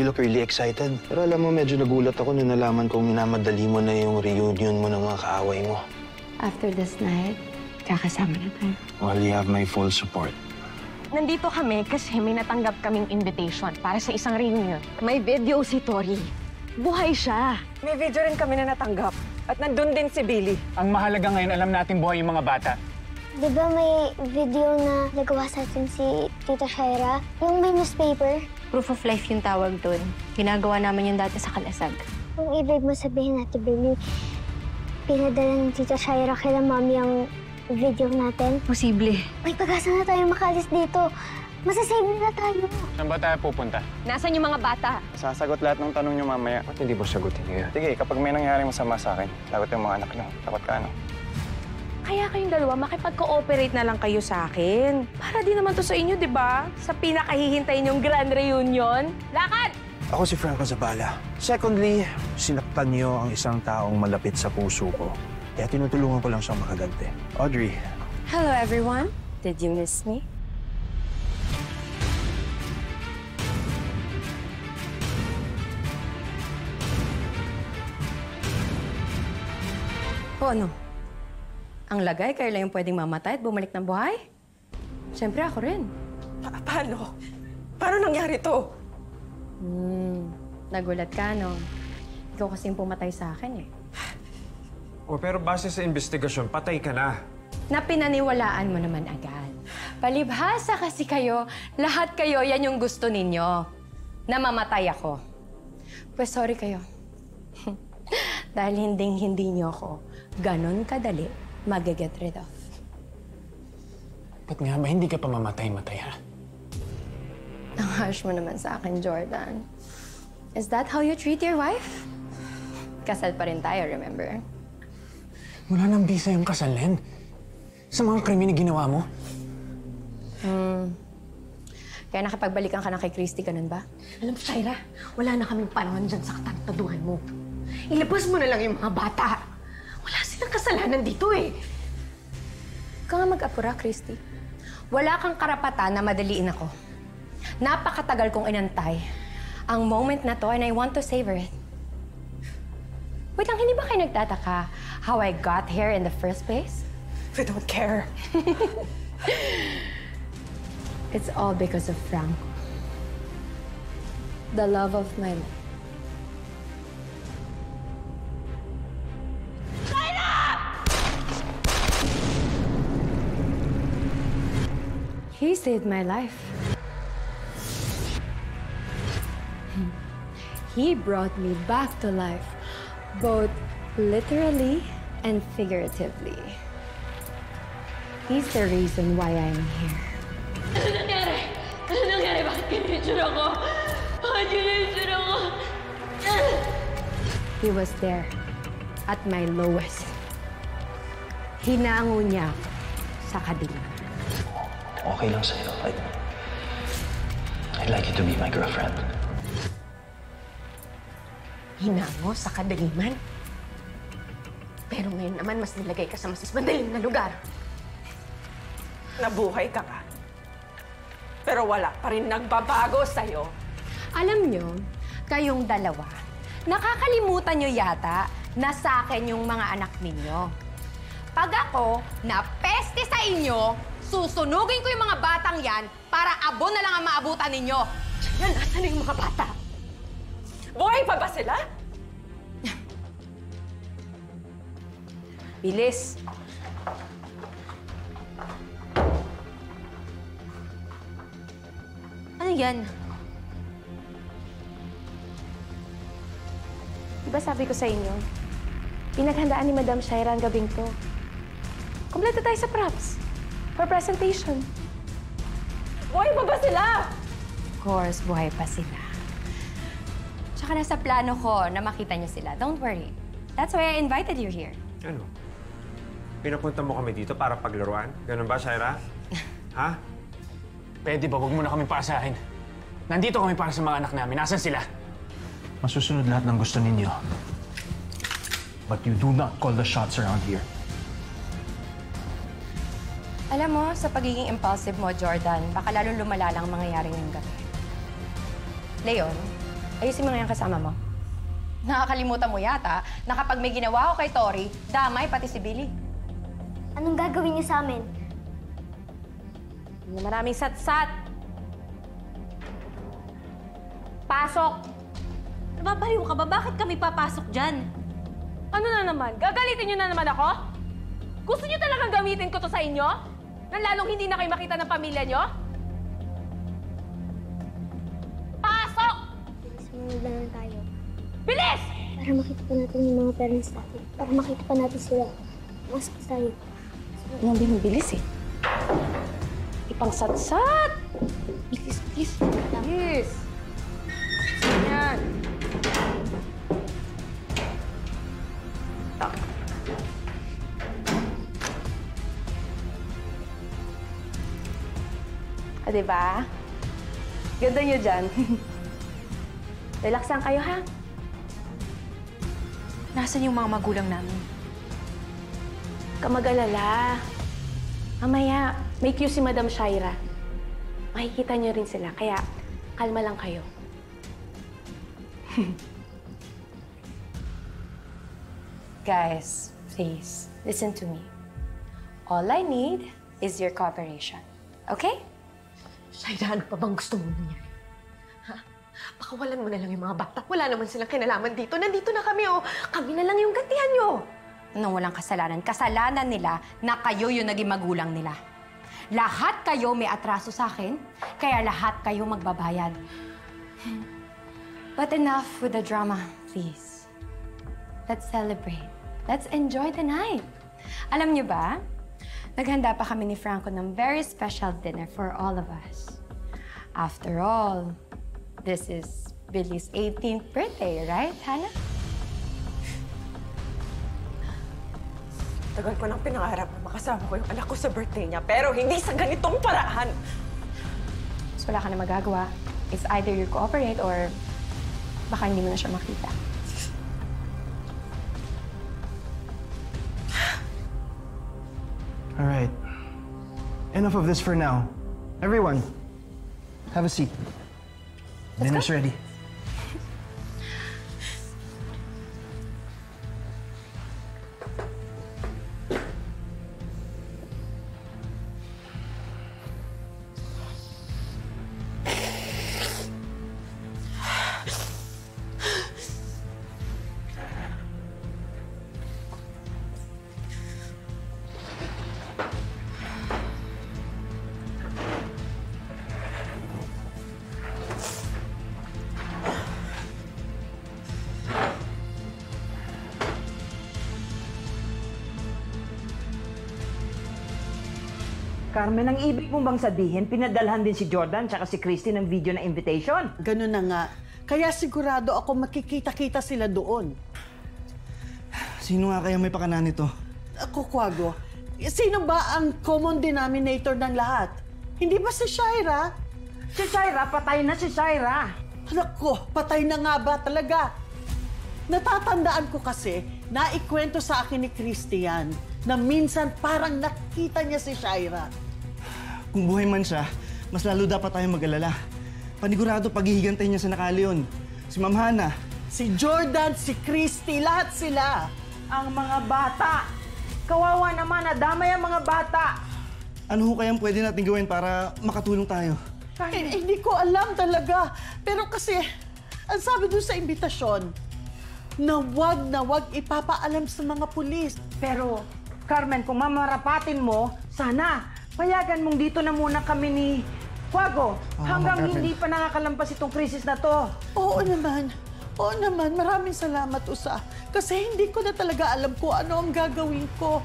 You look really excited. Pero alam mo, medyo nagulat ako nung nalaman kong minamadali mo na yung reunion mo ng mga kaaway mo. After this night, kakasama na tayo. Well, you have my full support. Nandito kami kasi may natanggap kaming invitation para sa isang reunion. May video si Tori. Buhay siya. May video rin kami na natanggap. At nandun din si Billy. Ang mahalaga ngayon, alam natin buhay yung mga bata. Di ba may video na nagawa sa atin si Tita Shaira? Yung may newspaper? Proof of life yung tawag doon. Ginagawa namin yung dati sa Kalasag. Kung ibig mo sabihin natin, Billy, pinadala ng Tita Shaira kay Mami ang video natin? Posible. May pag-asa na tayo makaalis dito. Masasave na tayo. Saan ba tayo pupunta? Nasaan yung mga bata? Sasagot lahat ng tanong niyo mamaya. Ba't hindi mo sagutin niyo? Sige, kapag may nangyari masama sa akin, sagot yung mga anak niyo. Takot ka, ano? Kaya kayong dalawa, makipag-cooperate na lang kayo sa akin. Para di naman to sa inyo, di ba? Sa pinakahihintay niyong grand reunion. Lakad! Ako si Franco Zabala. Secondly, sinaktan niyo ang isang taong malapit sa puso ko. Kaya tinutulungan ko lang siyang makaganti. Audrey. Hello, everyone. Did you miss me? O ano? Ang lagay, kayo lang yung pwedeng mamatay at bumalik ng buhay? Siyempre ako rin. Paano? Paano nangyari to? Nagulat ka, no? Ikaw kasing pumatay sa akin, eh. O, pero base sa investigasyon, patay ka na. Na pinaniwalaan mo naman agad. Palibhasa kasi kayo, lahat kayo, yan yung gusto ninyo. Na mamatay ako. Pues sorry kayo. Dahil hindi nyo ako ganon kadali mag-get rid of. Ba't nga ba hindi ka pa mamatay-matay, ha? Ang harsh mo naman sa akin, Jordan. Is that how you treat your wife? Kasal pa rin tayo, remember? Wala nang bisa yung kasal, Len. Sa mga krimen na ginawa mo. Kaya nakipagbalikan ka na kay Christy, ganun ba? Alam mo, Shaira, wala na kaming panahon dyan sa katantaduhan mo. Ilabas mo na lang yung mga bata. Wala silang kasalanan dito eh. Huwag ka nga mag-apura, Christy. Wala kang karapatan na madaliin ako. Napakatagal kong inantay ang moment na to and I want to savor it. Wait lang, hindi ba kayo nagtataka how I got here in the first place? We don't care. It's all because of Franco. The love of my life. He saved my life. He brought me back to life, both literally and figuratively. He's the reason why I'm here. Ano nangyari? Ano nangyari? Bakit ganyan yung tsura ko? Bakit ganyan yung tsura ko? He was there at my lowest. Hinango niya ako sa kadilim. Okay lang sa'yo. I'd like you to be my girlfriend. Hinango sa kadaliman. Pero ngayon naman, mas nilagay ka sa mas madaling na lugar. Nabuhay ka ka. Pero wala pa rin nagbabago sa'yo. Alam nyo, kayong dalawa, nakakalimutan nyo yata na sa akin yung mga anak ninyo. Pag ako napeste sa inyo, susunugin ko yung mga batang yan para abo na lang ang maabutan ninyo. Yan, asan na yung mga bata? Buhay pa ba sila? Bilis. Ano yan? Diba sabi ko sa inyo, pinaghandaan ni Madam Shaira ang gabing to. Kompleto tayo sa props. For presentation. Buhay pa ba sila? Of course, buhay pa sila. Tsaka nasa plano ko na makita niyo sila. Don't worry. That's why I invited you here. Ano? Pinapunta mo kami dito para paglaruan? Ganun ba, Shaira? Ha? Pwede ba, huwag mo na kami paasahin. Nandito kami para sa mga anak namin. Nasaan sila? Masusunod lahat ng gusto ninyo. But you do not call the shots around here. Alam mo, sa pagiging impulsive mo, Jordan, baka lalong lumala lang mangyayari ngayong gabi. Leon, Ayusin mo nga yung kasama mo. Nakakalimutan mo yata na kapag may ginawa ko kay Tori, damay pati si Billy. Anong gagawin niyo sa amin? Maraming sat-sat. Pasok! Nababaliw ka ba? Bakit kami papasok dyan? Ano na naman? Gagalitin niyo na naman ako? Gusto niyo talagang gamitin ko to sa inyo? Nang lalong hindi na kayo makita ng pamilya niyo? Pasok! Sumunod na lang tayo. Bilis! Para makita pa natin yung mga parents natin. Para makita pa natin sila. Masok tayo. Anong binibilis eh? Ipang sat-sat! Bilis, bilis. Bilis! Yan. Diba? Ganda nyo dyan. Relax lang kayo, ha? Nasaan yung mga magulang namin? Kamag-alala. Mamaya, may cue si Madam Shaira. Makikita nyo rin sila, kaya kalma lang kayo. Guys, please, listen to me. All I need is your cooperation. Okay? Shaira, ano pa bang gusto mo nangyari? Ha? Pakawalan mo na lang yung mga bata. Wala naman silang kinalaman dito. Nandito na kami, oh. Kami na lang yung gantihan nyo. Nang walang kasalanan. Kasalanan nila na kayo yung naging magulang nila. Lahat kayo may atraso sa akin, kaya lahat kayo magbabayad. But enough with the drama, please. Let's celebrate. Let's enjoy the night. Alam niyo ba, naghanda pa kami ni Franco ng very special dinner for all of us. After all, this is Billy's 18th birthday, right, Hannah? Tagal ko nang pinangarap na makasama ko yung anak ko sa birthday niya, pero hindi sa ganitong paraan. So wala ka na magagawa. It's either you cooperate or baka hindi mo na siya makita. All right. Enough of this for now. Everyone, have a seat. Dinner's ready. Carmen, ang ibig mo bang sabihin, pinadalhan din si Jordan tsaka si Christy ng video na invitation? Ganun na nga. Kaya sigurado ako makikita-kita sila doon. Sino nga kaya may pakana nito? Ako, Kwago, sino ba ang common denominator ng lahat? Hindi ba si Shaira? Si Shaira, patay na si Shaira. Anak ko, patay na nga ba talaga? Natatandaan ko kasi, naikwento sa akin ni Christian na minsan parang nakita niya si Shaira. Kung buhay man siya, mas lalo dapat tayong mag-alala. Panigurado paghihigantay niya sa nakali yun. Si Ma'am Hannah. Si Jordan, si Christy, lahat sila. Ang mga bata. Kawawa naman, nadamay ang mga bata. Ano ho kayang pwede natin gawin para makatulong tayo? Hindi ko alam talaga. Pero kasi, ang sabi doon sa imbitasyon, na wag ipapaalam sa mga pulis. Pero, Carmen, kung mamarapatin mo, sana payagan mong dito na muna kami ni Kwago hanggang hindi pa nakakalampas itong krisis na to. Oo naman. Oo naman. Maraming salamat, Usa. Kasi hindi ko na talaga alam kung ano ang gagawin ko.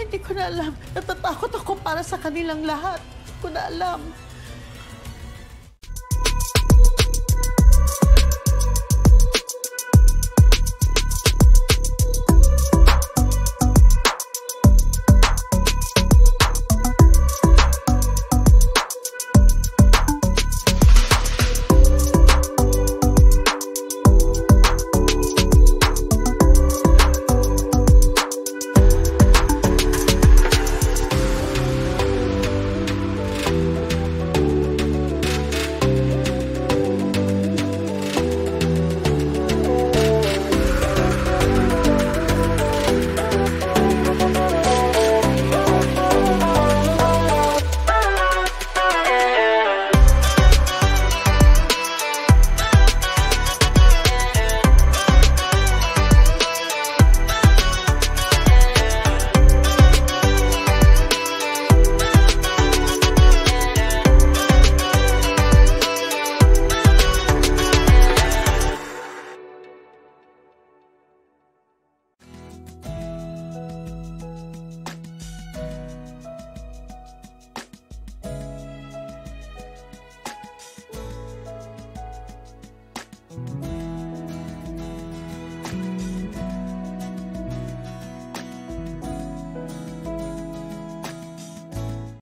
Hindi ko na alam. Natatakot ako para sa kanilang lahat. Hindi ko na alam.